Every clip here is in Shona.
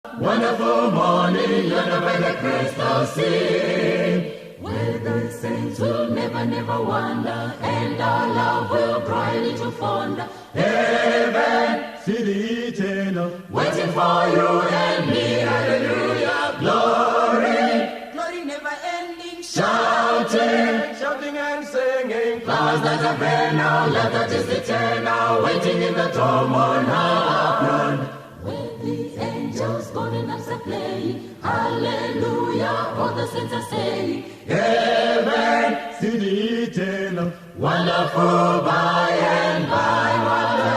Wonderful morning, the crystal sea, where the saints will never, never wander, and our love will grow into fonder. Heaven, city eternal, waiting for you and me, hallelujah, glory, glory never ending, shouting, shouting and singing, flowers that are bare now, love that is eternal, waiting in the dome on high, where the angels golden harps are playing, hallelujah, all the saints are saying, heaven, city eternal, wonderful by and by, what a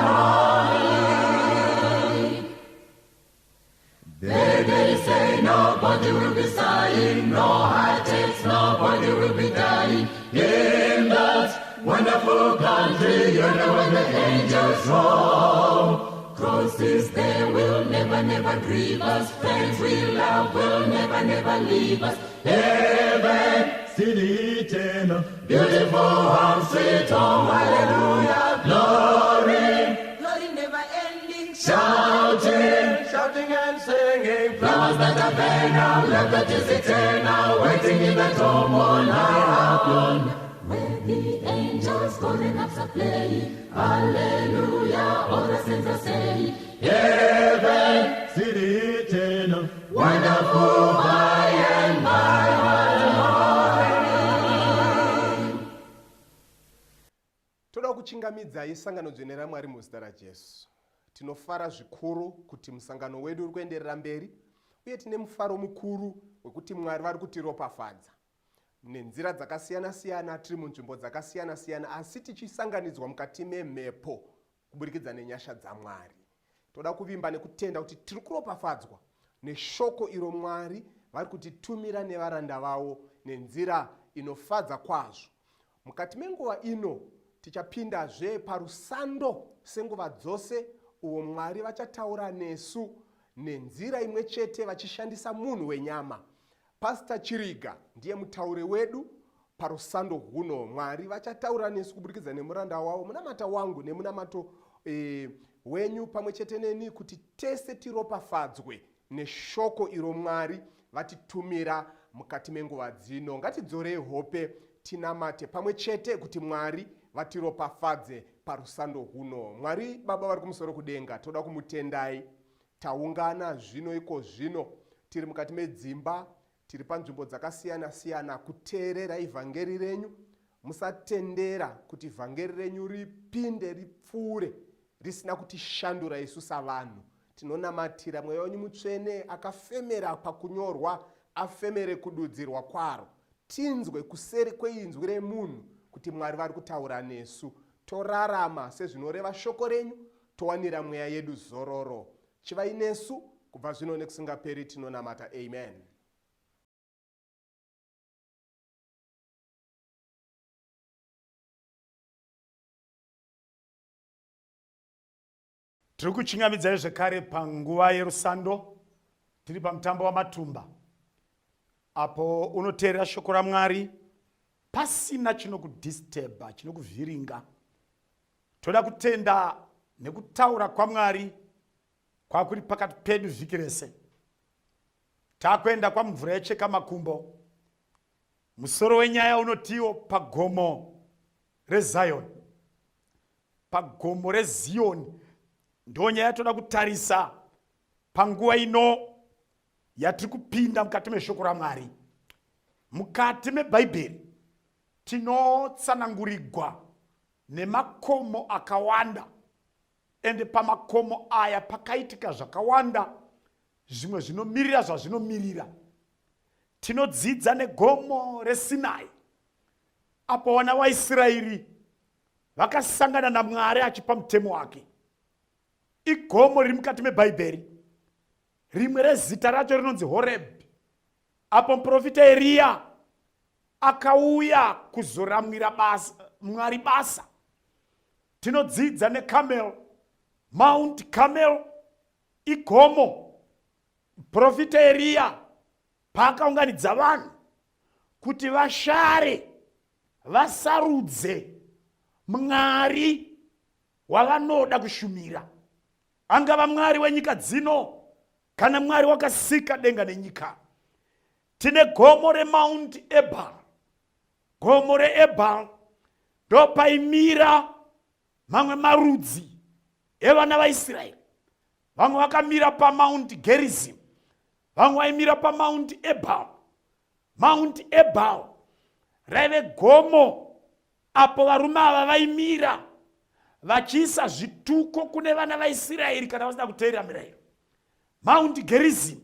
morning. There they say nobody will be sighing, no heartaches, nobody will be dying, in that wonderful country, you know when the angels roam. Crosses there will never, never grieve us. Friends we love will never, never leave us. Heaven, city eternal, beautiful home, sweet home, hallelujah, glory, glory never ending, shouting, shouting and singing, flowers that are bare now, love that is eternal, waiting in the dome on high, where the angels golden harps are playing, hallelujah, all the saints are saying, heaven, city eternal, wonderful by and by, what a morning. toda kuchingamidza isangano dzvene raMwari muzita raJesu. Tinofara zvikuru kuti musangano wedu uri kuenderera mberi, uye tine mufaro mukuru wekuti Mwari vari kutiropafadza nenzira dzakasiyana siyana, tiri munzvimbo dzakasiyana siyana, asi tichisanganidzwa mukati memhepo kuburikidza nenyasha dzaMwari. Toda kuvimba nekutenda kuti tiri kuropafadzwa neshoko iro Mwari vari kutitumira nevaranda vavo nenzira inofadza kwazvo. Mukati menguva ino tichapindazve parusando senguva dzose uwo Mwari vachataura nesu nenzira imwe chete vachishandisa munhu wenyama. Pastor Chiriga ndiye mutauri wedu parusando huno. Mwari vachataura nesu kuburikidza nemuranda wavo munamata wangu nemunamato wenyu pamwe chete neni, kuti tese tiropafadzwe neshoko iro Mwari vatitumira mukati menguva dzino. Ngatidzorei hope tinamate pamwe chete kuti Mwari vatiropafadze parusando huno. Mwari Baba vari kumusoro kudenga, toda kumutendai. Taungana zvino iko zvino tiri mukati medzimba, tiri panzvimbo dzakasiyana siyana kuteerera ivhangeri renyu. Musatendera kuti ivhangeri renyu ripinde ripfuure risina kutishandura isu savanhu. Tinonamatira mweya wenyu mutsvene akafemera pakunyorwa afemere kududzirwa kwaro. Tinzwe kuseri kweinzwi remunhu kuti Mwari vari kutaura nesu. Torarama sezvinoreva shoko renyu, towanira mweya yedu zororo. Chivai nesu kubva zvino nekusingaperi, tinonamata. Amen. Tiri kuchingamidzai zvekare panguva yerusando, tiri pamutambo wamatumba, apo unoteerera shoko raMwari pasina chinokudisturba, chinokuvhiringa. Toda kutenda nekutaura kwaMwari kwakuri pakati pedu vhiki rese. Takuenda kwamvura yecheka makumbo. Musoro wenyaya unotiwo pagomo reZion. Pagomo reZion ndo nyaya yatoda kutarisa panguva ino yatiri kupinda mukati meshoko raMwari. Mukati meBhaibheri tinotsanangurigwa nemakomo akawanda, ende pamakomo aya pakaitika zvakawanda, zvimwe zvinomirira zvazvinomirira. Tinodzidza negomo reSinai, apo vana vaIsraeri vakasangana naMwari achipa mutemo wake. Igomo riri mukati meBhaibheri. Rimwe rezita racho rinonzi Horeb, apo muprofita Eria akauya kuzoramwira Mwari basa. Tinodzidza neCarmel, Mount Carmel, igomo muprofita Eria paakaunganidza vanhu kuti vashare vasarudze Mwari wavanoda kushumira. Angava Mwari wenyika dzino kana Mwari wakasika denga nenyika. Tine gomo reMount Ebal. Gomo reEbal ndopaimira mamwe marudzi evana vaIsraeri. Vamwe vakamira paMount Gerizim, vamwe vaimira paMount Ebal. Mount Ebal raive gomo apo varume ava vaimira vachiisa zvituko kune vana vaIsraeri kana vasina kuteerera mirayiro. Mount Gerizim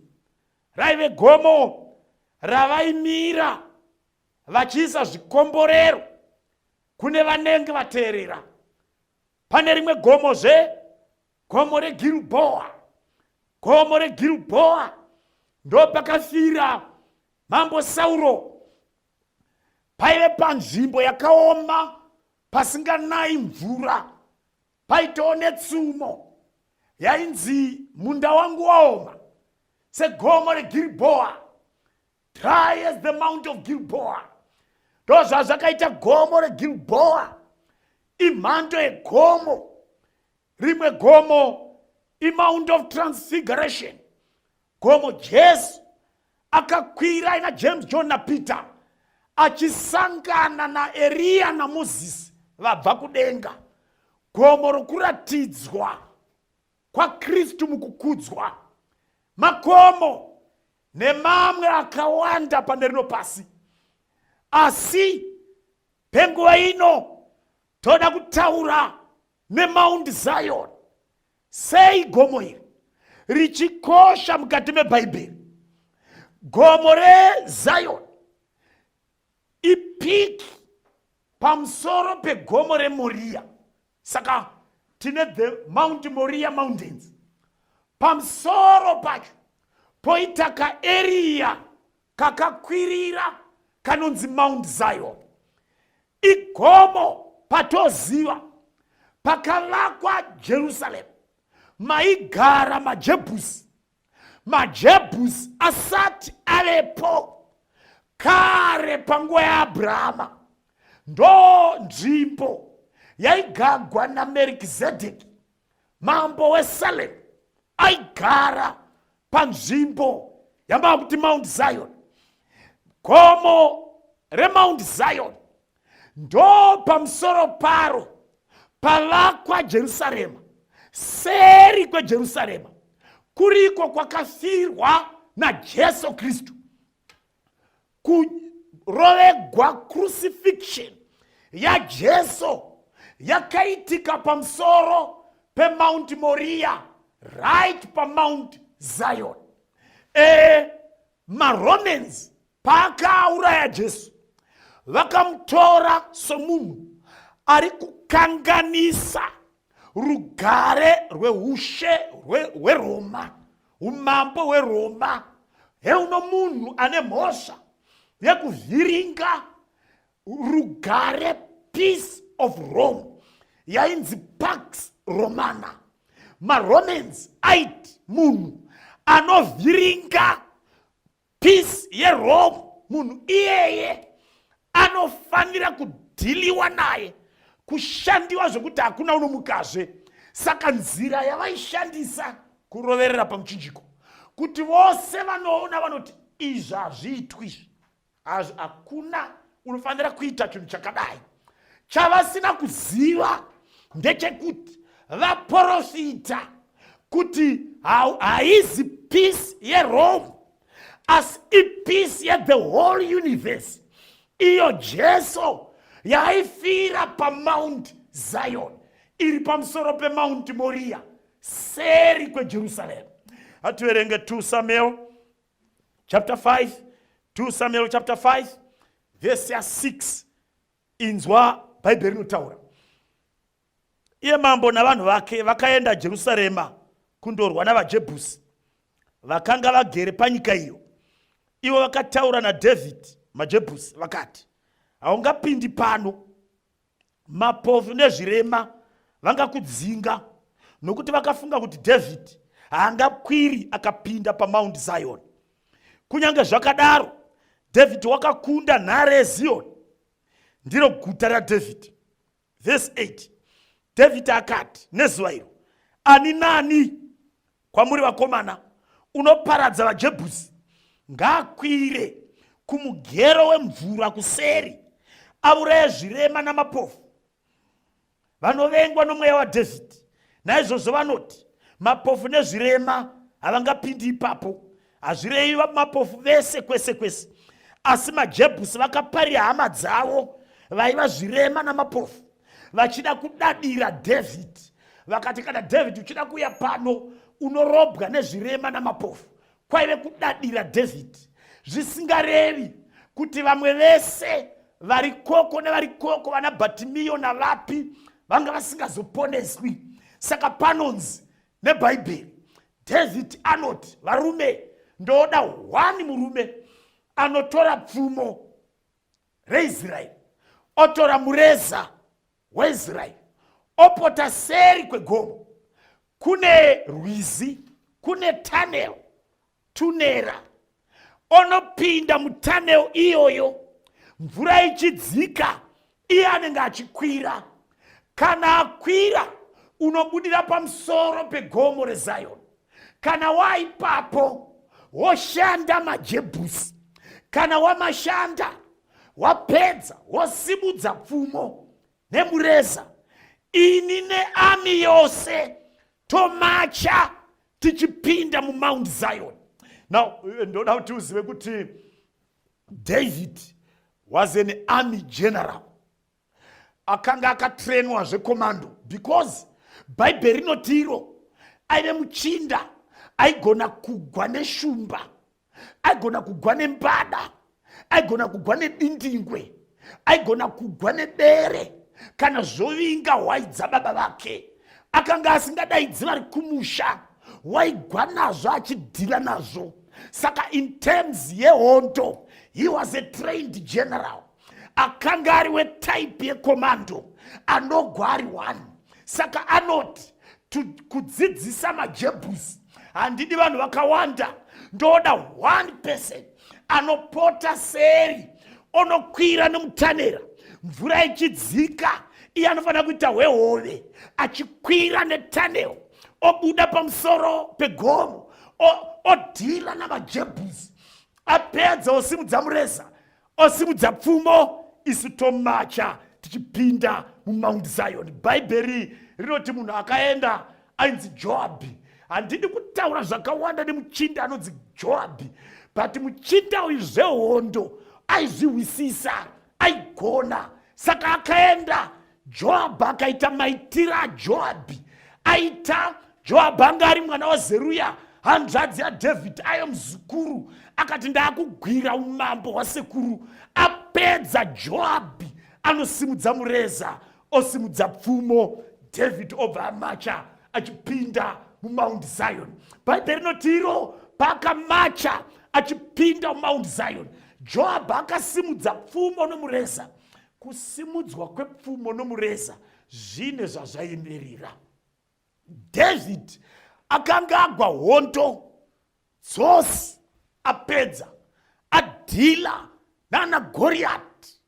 raive gomo ravaimira vachiisa zvikomborero kune vanenge vateerera. Pane rimwe gomozve, gomo reGilboa. Gomo reGilboa ndo pakafira mambo Sauro. Paive panzvimbo yakaoma pasinganayi mvura, paitawo netsumo yainzi munda wangu waoma, segomo reGilboa, dry as the Mount of Gilboa. Ndo zvazvakaita gomo reGilboa. Imhando yegomo. Rimwe gomo iMount of Transfiguration, gomo Jesu akakwira ina James, John naPeter achisangana naEriya naMozisi vabva kudenga. Gomo rokuratidzwa kwaKristu mukukudzwa. Makomo nemamwe akawanda pane rino pasi. Asi penguva ino toda kutaura neMount Zion. Sei gomo iri richikosha mukati meBhaibheri. Gomo reZion ipiki pamusoro pegomo reMoriya. Saka tine the Mount Moriah Mountains. Pamusoro pacho poita kaEriya kakakwirira kanonzi Mount Zion. Igomo patoziva pakavakwa Jerusalem maigara maJebhusi. MaJebhusi asati avepo kare panguva yaAbhurahama. Ndo nzvimbo yaigagwa naMerikizedheki mambo weSalem. Aigara panzvimbo yambava kuti Mount Zion. Gomo reMount Zion ndo pamusoro paro pavakwa Jerusarema. Seri kweJerusarema kuriko kwakafirwa naJesu Kristu. Kurovegwa crucifixion yaJesu yakaitika pamusoro peMount Moriah, right paMount Zion. MaRomans paakauraya Jesu vakamutora somunhu ari kukanganisa rugare rweushe hweRoma, umambo hweRoma. Heuno munhu ane mhosva yekuvhiringa rugare, peace of Rome, yainzi Pax Romana. MaRomans aiti munhu anovhiringa peace yeRome, munhu iyeye anofanira kudhiliwa naye, kushandiwa zvokuti hakuna unomukazve. Saka nzira yavaishandisa kuroverera pamuchinjiko kuti vose vanoona vanoti izvi hazviitwi, hakuna unofanira kuita chinhu chakadai. Chavasina kuziva ndechekuti vaprofita kuti haizi peace yeRome asi ipeace yeThe whole universe. Iyo Jesu yaifira paMount Zion iri pamusoro peMount Moriah, seri kweJerusalem. Hativerenge 2 Samuel chapter 5, 2 Samuel chapter 5 verse 6. Inzwa Bhaibheri rinotaura. Iye mambo navanhu vake vakaenda Jerusarema kundorwa navaJebhusi vakanga vagere panyika iyo. Ivo vakataura naDhavhidhi, maJebhusi vakati, haungapindi pano, mapofu nezvirema vangakudzinga. Nokuti vakafunga kuti Dhavhidhi haangakwiri akapinda paMount Zion. Kunyange zvakadaro, Dhavhidhi wakakunda nhare yeZioni, ndiro guta raDhavhidhi. Verse 8. Dhavhidhi akati nezuva iro, ani nani kwamuri vakomana unoparadza vaJebhusi ngaakwire kumugero wemvura kuseri, auraye zvirema namapofu vanovengwa nomweya waDhavhidhi. Naizvozvo vanoti mapofu nezvirema havangapindi ipapo. Hazvirevi mapofu vese kwese kwese, asi maJebhusi vakaparira hama dzavo vaiva zvirema namapofu vachida kudadira Dhavhidhi. Vakati kana Dhavhidhi uchida kuuya pano unorobwa nezvirema namapofu, kwaive kudadira Dhavhidhi, zvisingarevi kuti vamwe vese vari koko nevari koko, vana Bhatimiyo navapi, vanga vasingazoponeswi. Saka panonzi nebhaibheri, Dhavhidhi anoti varume, ndoda 1 murume anotora pfumo reIsraeri, otora mureza weIsraeri, opota seri kwegomo. Kune rwizi, kune tunera, onopinda mutanel iyoyo, mvura ichidzika, iye anenge achikwira. Kana akwira, unobudira pamusoro pegomo reZion. Kana waipapo woshanda maJebhusi, kana wamashanda wapedza, wosimudza pfumo nemureza, ini neami yose tomacha tichipinda muMount Zion. Now, ndoda kuti uzive kuti David was an army general. Akanga akatrainwa zvekomando, because bhaibheri rinotiro aive muchinda aigona kugwa neshumba, aigona kugwa nembada, aigona kugwa nedindingwe, aigona kugwa nebere kana zvovinga hwai dzababa vake. Akanga asingadaidzi vari kumusha, waigwa nazvo achidhila nazvo. Saka in terms yehondo, he was a trained general. Akanga ari wetype yekomando, anogwa ari 1. Saka anoti kudzidzisa maJebhusi handidi vanhu vakawanda, ndoda 1 person anopota seri, onokwira nemutanera, mvura ichidzika, iye anofanira kuita hwehove achikwira netanel, obuda pamusoro pegomo, odhila namaJebhusi, apedza osimudza mureza, osimudza pfumo, isu tomacha tichipinda muMount Zion. Bhaibheri rinoti munhu akaenda ainzi Joabhi. Handidi kutaura zvakawanda nemuchinda anonzi Joabhi, but muchinda uyu zvehondo aizviwisisa, aigona. Saka akaenda Joabhi akaita maitiro aJoabhi. Aita Joabhi anga ari mwana waZeruya, hanzvadzi yaDhavhidhi, aive muzukuru. Akati ndaakugwira umambo hwasekuru. Apedza Joabhi anosimudza mureza, osimudza pfumo, Dhavhidhi obva amacha achipinda muMount Zion. Bhaibheri rinotiro paakamacha achipinda muMount Zion, Joabhi akasimudza pfumo nomureza. Kusimudzwa kwepfumo nomureza zvine zvazvaemerera. Dhavhidhi akanga agwa hondo dzose, apedza adhila nana Goriati,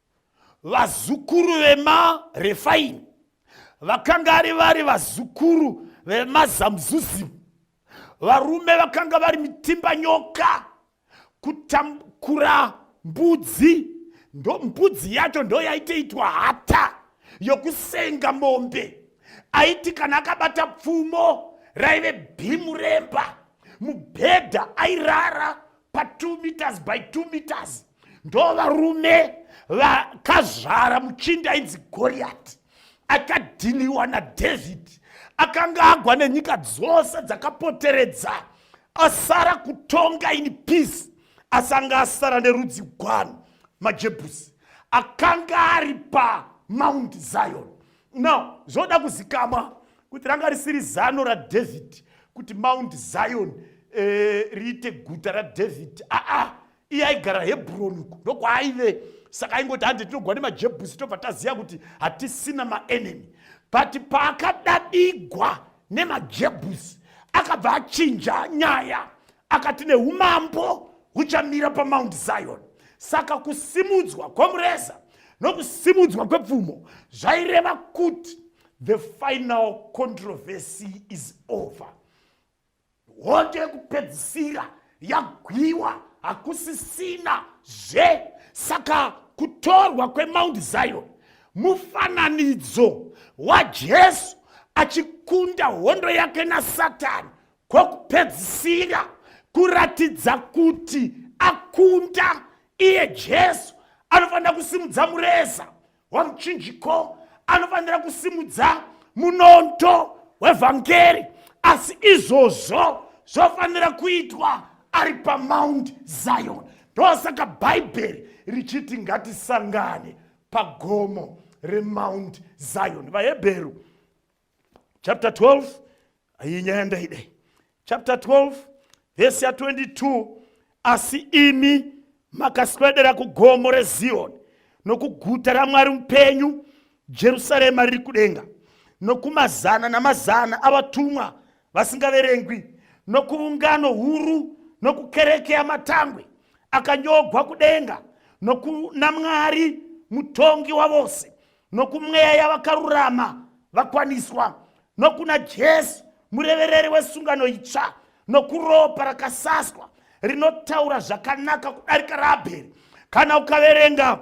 vazukuru vemaRefaimi, vakanga vari vazukuru vemaZamzuzimu, varume vakanga vari mitimba nyoka, kutakura mbudzi. Mbudzi yacho ndo yaitoitwa hata yokusenga mombe. Aiti kana akabata pfumo raive bhimu remba, mubhedha airara pa2 meters by 2 meters. Ndo varume vakazvara muchinda ainzi Goriati, akadhiliwa naDhavhidhi, akanga agwa nenyika dzose dzakapoteredza, asara kutonga in peace, asanga asara nerudzi gwanu maJebhusi, akanga ari paMount Zion. Now, zvoda kuzikamwa kuti ranga risiri zano raDhavhidhi kuti Mount Zion riite guta raDhavhidhi. Iye aigara Hebhuroni, ndokwaaive. Saka aingoti handi tinogwa nemaJebhusi tobva taziva kuti hatisina maenemy. But paakadabigwa nemaJebhusi, akabva achinja nyaya, akati neumambo huchamira paMount Zion. Saka kusimudzwa kwomureza nokusimudzwa kwepfumo zvaireva kuti the final controversy is over. hondo yekupedzisira yagwiwa, hakusisina zve. Saka kutorwa kweMount Zion mufananidzo waJesu achikunda hondo yake naSatani kwekupedzisira, kuratidza kuti akunda. Iye Jesu anofanira kusimudza mureza wamuchinjiko, anofanira kusimudza munondo wevhangeri, asi izvozvo zvofanira kuitwa ari paMount Zion. Ndosaka bhaibheri richiti ngatisangane pagomo reMount Zion. VaHebheru chapter 12, inyaya idei, chapter 12 verse 22, asi imi makaswedera kugomo reZioni nokuguta raMwari mupenyu, Jerusarema riri kudenga, nokumazana namazana avatumwa vasingaverengwi, nokuungano huru, nokukereke yamatangwe akanyogwa kudenga, nokunaMwari mutongi wavose, nokumweya yavakarurama vakwaniswa, nokuna Jesu murevereri wesungano itsva, nokuropa rakasaswa rinotaura zvakanaka kudarika raAbheri. Kana ukaverenga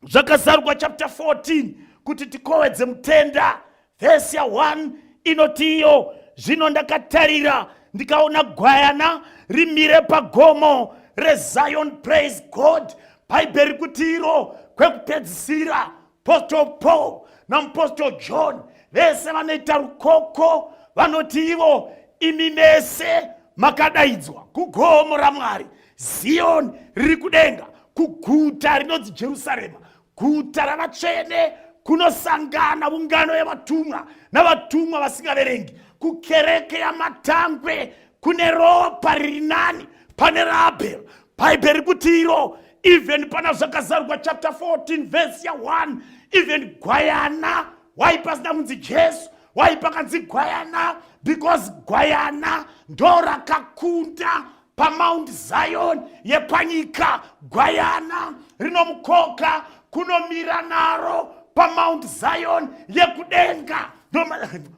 zvakazarurwa chapter 14 kuti tikowedze mutenda, vhesi 1 inoti iyo, zvino ndakatarira ndikaona gwayana rimire pagomo reZion, praise God. Bhaibheri kuti iro kwekupedzisira, Apostle Paul naMupostle John vese vanoita rukoko, vanoti ivo, imi mese makadaidzwa kugomo raMwari, Zion riri kudenga, kuguta rinonzi Jerusarema, guta ravatsvene, kunosangana ungano yevatumwa navatumwa vasingaverengi, kukereke yamatangwe, kune ropa riri nani pane raAbheri. Bhaibheri kuti iro, even pana zvakazarurwa chapter 14 verse 1, even gwayana waipasina kunzi Jesu, waipakanzi gwayana, because gwayana ndo rakakunda paMount Zion yepanyika. Gwayana rinomukoka kunomira naro paMount Zion yekudenga.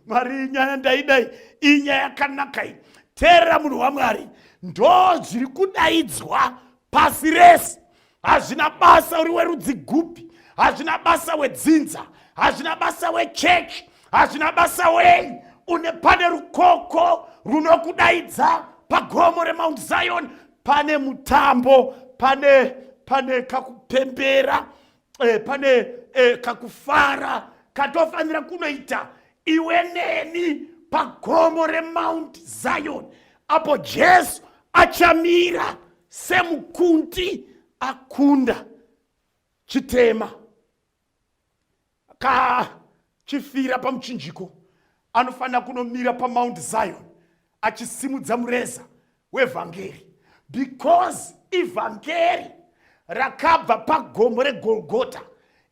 Mwari, inyaya ndaidai, inyaya yakanaka iyi. Teerera munhu waMwari, ndo zviri kudaidzwa pasi rese. Hazvina basa uri werudzi gupi, hazvina basa wedzinza, hazvina basa wechechi, hazvina basa wei, une pane rukoko runokudaidza pagomo reMount Zion. Pane mutambo, pane kakupembera, pane kakufara katofanira kunoita iwe neni pagomo reMount Zion, apo Jesu achamira semukundi akunda chitema kachifira pamuchinjiko. Anofanira kunomira paMount Zion achisimudza mureza wevhangeri, because ivhangeri rakabva pagomo reGolgota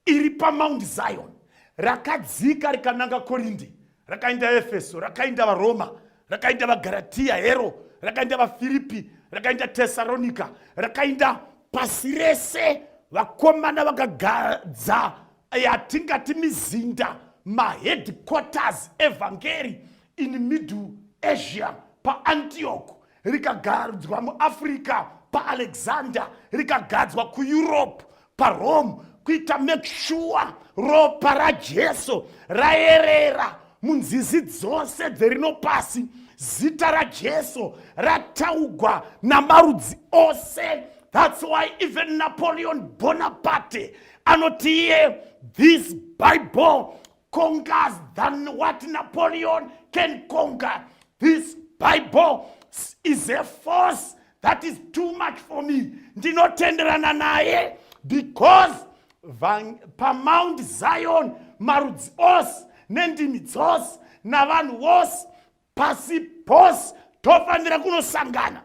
iri paMount Zion, rakadzika rikananga Korinde, rakaenda Efeso, rakaenda vaRoma, rakaenda vaGaratia, Hero, rakaenda vaFiripi, rakaenda Tesaronika, rakaenda pasi rese. Vakomana vakagadza yatingati mizinda, maheadquarters evhangeri in Middle Asia, paAntioch, rikagadzwa muAfrica paAlexander, rikagadzwa kuEurope paRome, kuita make sure ropa raJesu raerera munzizi dzose dzerino pasi. Zita raJesu rataugwa namarudzi ose. That's why even Napoleon Bonaparte anoti iye, this Bible conquers than what Napoleon can conquer. This Bible is a force that is too much for me. Ndinotenderana naye, because paMount Zion marudzi ose nendimi dzose navanhu vose pasi pose tofanira kunosangana.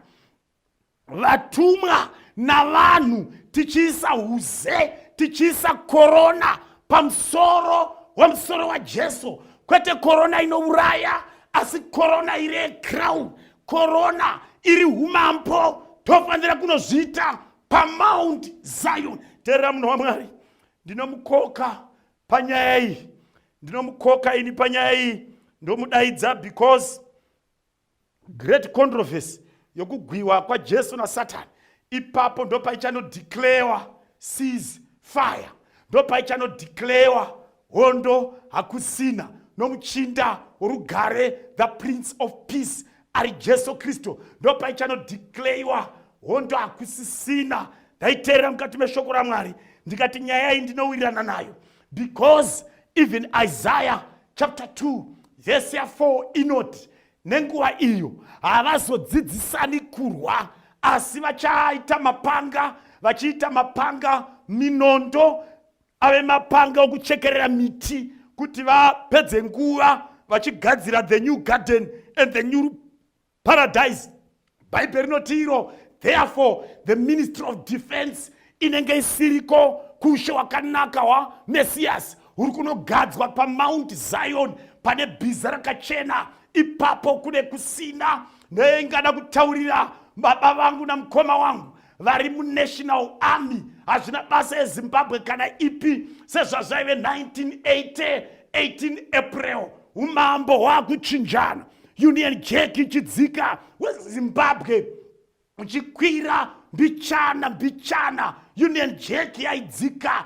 Vatumwa navanhu tichiisa uze, tichiisa korona pamusoro wemusoro waJesu. Kwete korona inouraya, asi korona iri crown, korona iri umambo. Tofanira kunozviita paMount Zion. Teerera munhu waMwari, ndinomukoka panyaya iyi, ndinomukoka ini panyaya iyi, ndomudaidza because great controversy yokugwiwa kwaJesu naSatani, ipapo ndo paichanodeclarewa cease fire, ndo paichanodeclarewa hondo hakusina nomuchinda worugare, the prince of peace ari Jesu Kristu, ndo paichanodeclarewa hondo hakusisina. Ndaiteerera mukati meshoko raMwari ndikati nyaya iyi ndinowirirana nayo, because even Isaiah chapter 2 verse 4 inoti nenguva iyo havazodzidzisani kurwa, asi vachaita mapanga, vachiita mapanga minondo ave mapanga okuchekerera miti kuti vapedze nguva vachigadzira the new garden and the new paradise. Bible rinoti iro, therefore the ministry of defense inenge isiriko kushe wakanaka wa Messias uri kunogadzwa paMount Zion pane bhiza rakachena, ipapo kune kusina. Neingada kutaurira baba vangu na mkoma wangu vari munational army, hazvina basa eZimbabwe kana ipi, sezvazvaive 1980 18 April umambo hwakuchinjana, Union Jack ichidzika weZimbabwe uchikwira mbichana, Union Jack yaidzika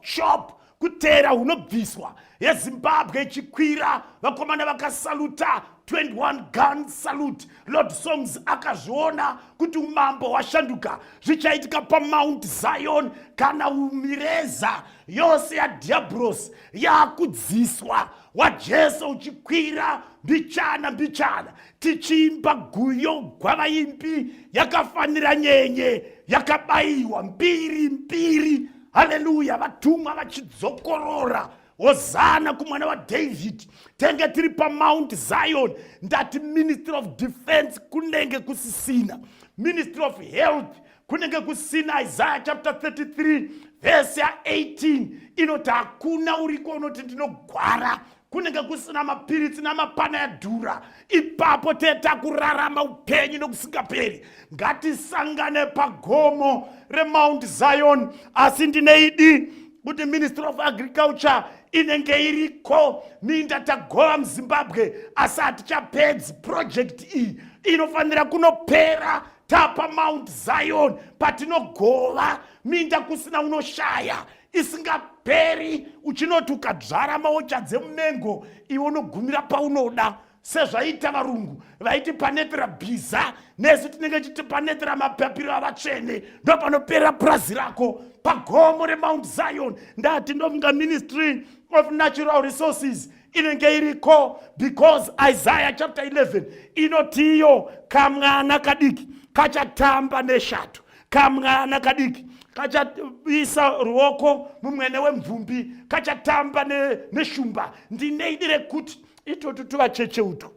chop kutera hunobviswa yeZimbabwe ichikwira, vakomana vakasaluta 21 gun salute. Lord Songs akazviona kuti umambo hwashanduka, zvichaitika paMount Zion kana mireza yose yaDiablos yakudziswa, waJesu uchikwira mbichana, tichimba guyo gwavaimbi yakafanira nyenye yakabayiwa mbiri. Haleluya, vatumwa vachidzokorora, hosana kumwana waDavid. Tenge tiri paMount Zion, ndati ministry of defense kunenge kusisina, ministry of health kunenge kusina. Isaiah chapter 33 verse 18 inoti hakuna uriko unoti ndinogwara, kunenge kusina mapiritsi namapana yadhura, ipapo tetakurarama upenyu nokusingaperi. Ngatisangane pagomo reMount Zion, asi ndineidi kuti ministry of agriculture inenge iriko, minda tagova muZimbabwe, asi hatichapedzi project iyi, inofanira kunopera tapa Mount Zion patinogova minda kusina unoshaya, isingaperi uchinoti ukadzvara maocha dzemumengo iwe unogumira paunoda, sezvaita varungu vaiti panetera bhiza, nesu tinenge chiti panetera mapapiro avatsvene, ndo panopera purazi rako pagomo reMount Zion. Ndati ndofunga ministry of natural resources inenge iriko, because Isaiah chapter 11 inoti iyo kamwana kadiki kachatamba neshato, kamwana kadiki kachaisa ruoko mumwene wemvumbi, kachatamba neshumba. Ndineidire kuti itotu tuvacheche uto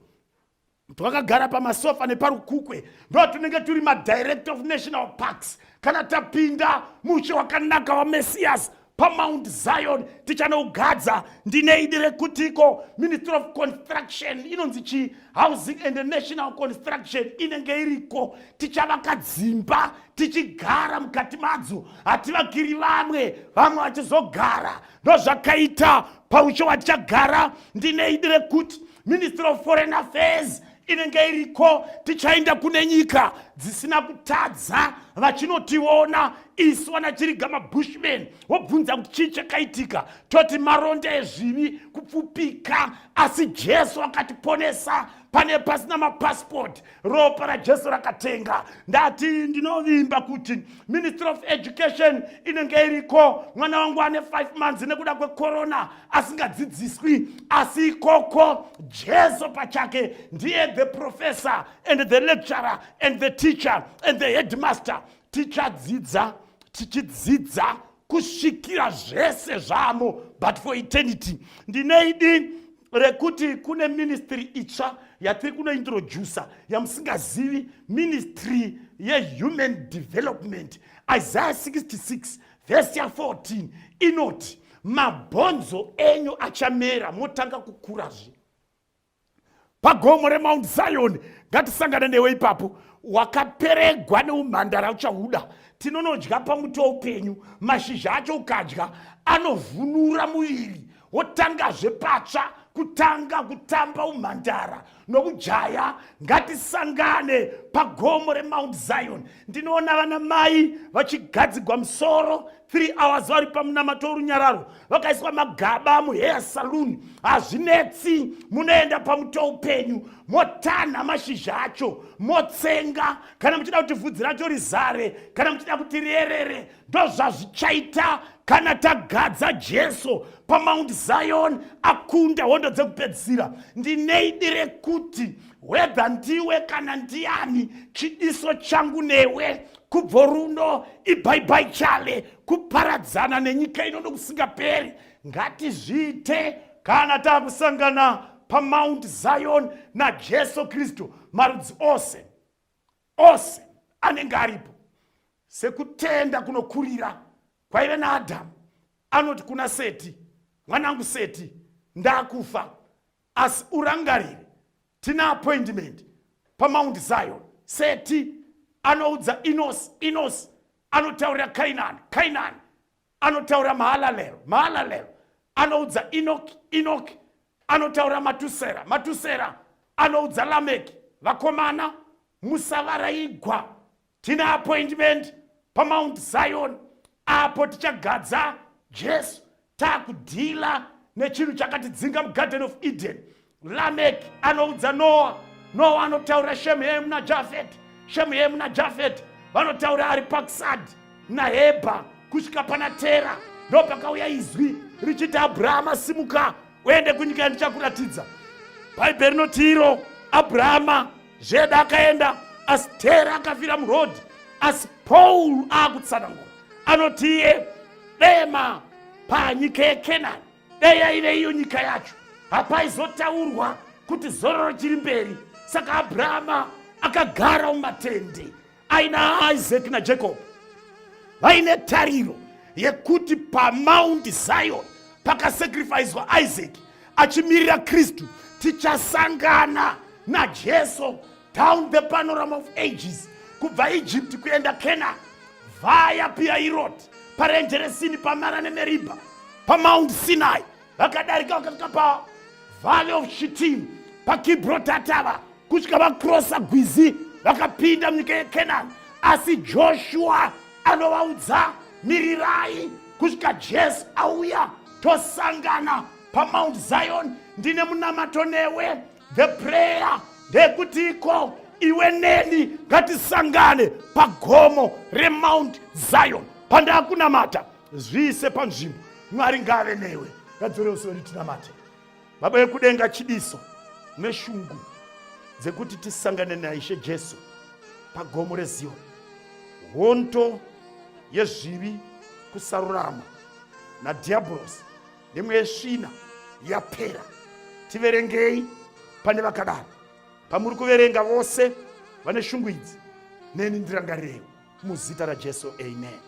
twakagara pamasofa neparukukwe ndo tunenge turi madirector of national parks, kana tapinda mushe wakanaka waMessias paMount Zion tichanougadza. Ndineidire kutiko ministry of construction inonzi chi housing and national construction inenge iriko, tichavaka dzimba tichigara mukati madzo, hativakiri vamwe vachizogara. Ndo zvakaita paushe watichagara. Ndineidire kuti ministry of foreign affairs inenge iriko, tichaenda kune nyika dzisina kutadza, vachinotiona isu vanachiriga mabushmen, wobvunza kuti chii chakaitika, toti maronda ezvivi kupfupika, asi Jesu akatiponesa pane pasina mapassport, ropa raJesu rakatenga. Ndati ndinovimba kuti ministry of education inenge iriko, mwana wangu ane 5 months nekuda kwekorona asingadzidziswi, asi ikoko Jesu pachake ndiye the professor and the lecturer and the teacher and the headmaster. Tichidzidza kusvikira zvese zvamo, but for eternity. Ndineidi rekuti kune ministry itsva yatiri kunointrodusa yamusingazivi, ministry yehuman development. Isaiah 66 verse 14 inoti mabhonzo enyu achamera motanga kukurazve. Pagomo reMount Zion ngatisangane newe ipapo, wakaperegwa neumhandara uchahuda. Tinonodya pamuti weupenyu, mashizha acho ukadya anovhunura muviri, wotangazve patsva kutanga kutamba umhandara nokujaya, ngatisangane pagomo reMount Zion. Ndinoona vana mai vachigadzigwa musoro 3 hours vari pamunamato worunyararo, vakaiswa magaba muhair saloon. Hazvinetsi, munoenda pamuto upenyu motanha mashizha acho, motsenga. Kana muchida kuti vhudzi racho rizare, kana muchida kuti rierere, ndozvazvichaita kana tagadza Jesu paMount Zion akunda hondo dzekupedzisira. Ndineidi rekuti whether ndiwe kana ndiani, chidiso changu newe kubva runo ibhaibai chale, kuparadzana nenyika ino nokusingaperi. Ngatizviite kana takusangana paMount Zion naJesu Kristu. Marudzi ose anenge aripo, sekutenda kunokurira kwaive naAdhamu. Anoti kuna Seti, mwanangu Seti, ndakufa, asi urangarire, tina appointment paMount Zion. Seti anoudza Enos anotaurira Kainani anotaurira Mahalalero anoudza Enoch anotaurira Matusera anoudza Lameki. Vakomana, musavaraigwa, tina appointment paMount Zion. Apo tichagadza Jesu, takudhila nechinhu chakatidzinga muGarden of Eden. Lameki anoudza Noah anotaurira Shemhemu naJafet vanotaura Aripakisad naHebha kusvika pana Tera. Ndo pakauya izwi richiti, Abhurahama, simuka uende kunyika yandichakuratidza. Bhaibheri rinoti iro Abhurahama zvedu akaenda, asi Tera akafira murodhi. Asi Paul akutsanangura anoti iye dema panyika yeKenani, dei yaive iyo nyika yacho, hapaizotaurwa kuti zororo chiri mberi. Saka Abhurahama akagara mumatende aina Isaac naJacob, vaine tariro yekuti paMount Zion pakasacrificewa Isaac achimirira Kristu, tichasangana naJesu down the panorama of ages, kubva Egypt kuenda Canaan, vaya Piairot, parenje resini, paMara neMeribha, paMount Sinai, vakadarika vakasvika paValley of Shittim, paKibrot Hatava, kusvika vakrosa gwizi vakapinda munyika yeKenani. Asi Joshua anovaudza, mirirai kusvika Jesu auya, tosangana paMount Zion. Ndine munamato newe. The prayer ndekuti iko iwe neni ngatisangane pagomo reMount Zion. Pandakunamata zvise panzvimbo. Mwari ngave newe. Ngadzore usiku tinamate. Baba yekudenga, chidiso neshungu dzekuti tisangane naIshe Jesu pagomo reZioni. Hondo yezvivi, kusarurama nadhiabhorosi nemwe yesvina yapera. Tiverengei pane vakadaro. Pamuri kuverenga vose vane shungu idzi, neni ndirangarirei muzita raJesu. Amen.